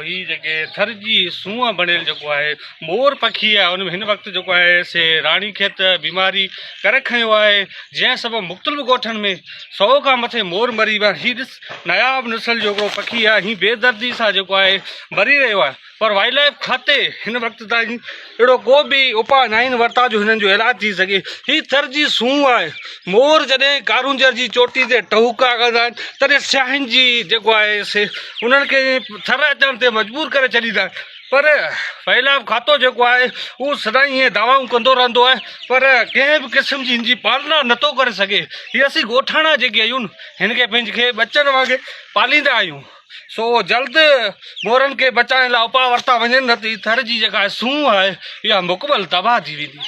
ही जेके थर जी सूंहं बणियल जेको आहे मोर पखी आहे उन में हिन वक़्तु जेको आहे से राणी खे त बीमारी करे खयो आहे, जंहिं सबबु मुख़्तलिफ़ ॻोठनि में 100 खां मथे मोर मरी विया। हीउ ॾिस नायाब नस्ल जो हिकिड़ो पखी आहे, हीउ बेदर्दी सां जेको आहे मरी रहियो आहे, पर वाइल्ड लाइफ खाते हिन वक़्तु ताईं अहिड़ो को बि उपाय न आहिनि वरिता जो हिननि जो इलाजु थी सघे। हीउ थर जी सूंहं आहे। मोर जॾहिं कारूंजर जी चोटी ते टहूका कंदा आहिनि तॾहिं स्याहिन जी जेको आहे से उन्हनि खे थर अचण ते मजबूर करे छॾींदा आहिनि, पर वाइल्ड लाइफ खातो जेको आहे उहो सदाईं ईअं दावाऊं कंदो रहंदो आहे, पर कंहिं बि क़िस्म जी हिन जी पालना नथो करे सघे। हीअ असीं ॻोठाणा जेके आहियूं न हिन खे पंहिंजे बचनि वांगुरु पालींदा आहियूं। सो जल्द मोरनि खे बचाइण लाइ उपाय वरिता वञनि, न त थर जी जेका सूंहं आहे इहा मुकमल तबाह थी वेंदी।